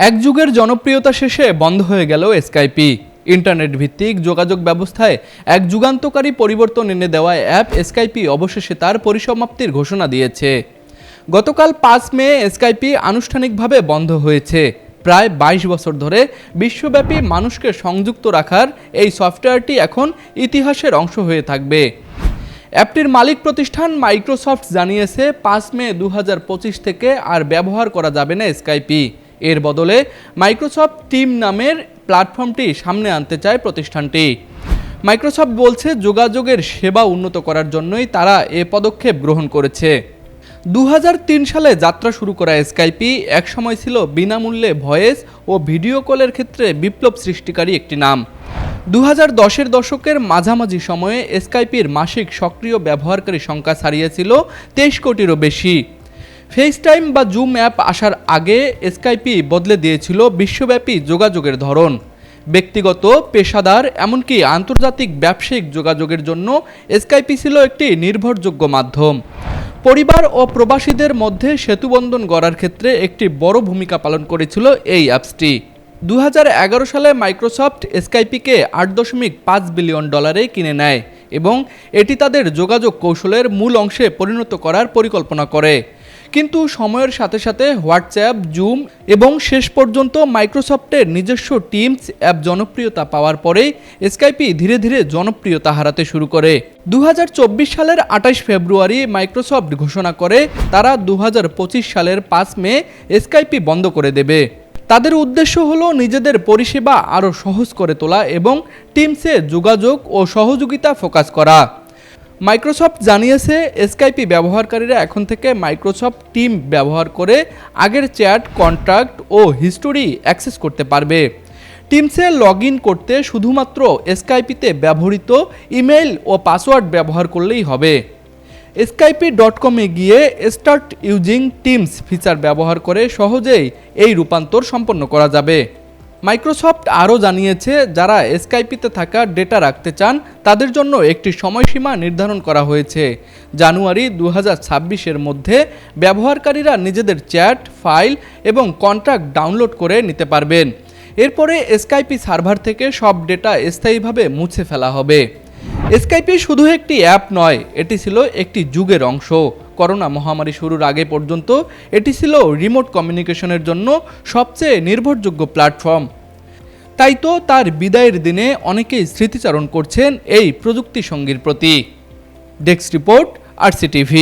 এক যুগের জনপ্রিয়তা শেষে বন্ধ হয়ে গেল স্কাইপি। ইন্টারনেট ভিত্তিক যোগাযোগ ব্যবস্থায় এক যুগান্তকারী পরিবর্তন এনে দেওয়া অ্যাপ স্কাইপি অবশেষে তার পরিসমাপ্তির ঘোষণা দিয়েছে। গতকাল 5 মে স্কাইপি আনুষ্ঠানিকভাবে বন্ধ হয়েছে। প্রায় 22 বছর ধরে বিশ্বব্যাপী মানুষকে সংযুক্ত রাখার এই সফটওয়্যারটি এখন ইতিহাসের অংশ হয়ে থাকবে। অ্যাপটির মালিক প্রতিষ্ঠান মাইক্রোসফট জানিয়েছে 5 মে 2025 থেকে আর ব্যবহার করা যাবে না স্কাইপি। এর বদলে মাইক্রোসফট টিম নামের প্ল্যাটফর্মটি সামনে আনতে চায় প্রতিষ্ঠানটি। মাইক্রোসফট বলছে যোগাযোগের সেবা উন্নত করার জন্যই তারা এ পদক্ষেপ গ্রহণ করেছে। 2003 সালে যাত্রা শুরু করা স্কাইপি একসময় ছিল বিনামূল্যে ভয়েস ও ভিডিও কলের ক্ষেত্রে বিপ্লব সৃষ্টিকারী একটি নাম। 2010-এর দশকের মাঝামাঝি সময়ে স্কাইপির মাসিক সক্রিয় ব্যবহারকারী সংখ্যা ছাড়িয়েছিল 23 কোটিরও বেশি। ফেসটাইম বা জুম অ্যাপ আসার আগে স্কাইপি বদলে দিয়েছিল বিশ্বব্যাপী যোগাযোগের ধরন। ব্যক্তিগত, পেশাদার, এমনকি আন্তর্জাতিক ব্যবসায়িক যোগাযোগের জন্য স্কাইপি ছিল একটি নির্ভরযোগ্য মাধ্যম। পরিবার ও প্রবাসীদের মধ্যে সেতুবন্ধন গড়ার ক্ষেত্রে একটি বড় ভূমিকা পালন করেছিল এই অ্যাপসটি। 2011 সালে মাইক্রোসফট স্কাইপিকে $8.5 বিলিয়ন কিনে নেয় এবং এটি তাদের যোগাযোগ কৌশলের মূল অংশে পরিণত করার পরিকল্পনা করে। কিন্তু সময়ের সাথে সাথে হোয়াটসঅ্যাপ, জুম এবং শেষ পর্যন্ত মাইক্রোসফটের নিজস্ব টিমস অ্যাপ জনপ্রিয়তা পাওয়ার পরেই স্কাইপি ধীরে ধীরে জনপ্রিয়তা হারাতে শুরু করে। 2024 সালের 28 ফেব্রুয়ারি মাইক্রোসফট ঘোষণা করে তারা 2025 সালের 5 মে স্কাইপি বন্ধ করে দেবে। তাদের উদ্দেশ্য হলো নিজেদের পরিষেবা আরও সহজ করে তোলা এবং টিমসে যোগাযোগ ও সহযোগিতা ফোকাস করা। মাইক্রোসফট জানিয়েছে স্কাইপি ব্যবহারকারীরা এখন থেকে মাইক্রোসফট টিম ব্যবহার করে আগের চ্যাট, কন্ট্যাক্ট ও হিস্টোরি অ্যাক্সেস করতে পারবে। টিমসে লগ ইন করতে শুধুমাত্র স্কাইপিতে ব্যবহৃত ইমেইল ও পাসওয়ার্ড ব্যবহার করলেই হবে। skype.com-এ গিয়ে স্টার্ট ইউজিং টিমস ফিচার ব্যবহার করে সহজেই এই রূপান্তর সম্পন্ন করা যাবে। মাইক্রোসফট আরও জানিয়েছে যারা স্কাইপিতে থাকা ডেটা রাখতে চান তাদের জন্য একটি সময়সীমা নির্ধারণ করা হয়েছে। জানুয়ারি 2026-এর মধ্যে ব্যবহারকারীরা নিজেদের চ্যাট, ফাইল এবং কন্ট্যাক্ট ডাউনলোড করে নিতে পারবেন। এরপরে স্কাইপি সার্ভার থেকে সব ডেটা স্থায়ীভাবে মুছে ফেলা হবে। স্কাইপি শুধু একটি অ্যাপ নয়, এটি ছিল একটি যুগের অংশ। করোনা মহামারী শুরুর আগে পর্যন্ত এটি ছিল রিমোট কমিউনিকেশনের জন্য সবচেয়ে নির্ভরযোগ্য প্ল্যাটফর্ম। তাই তো তার বিদায়ের দিনে অনেকেই স্মৃতিচারণ করছেন এই প্রযুক্তি সঙ্গীর প্রতি। Desk report, RCTV।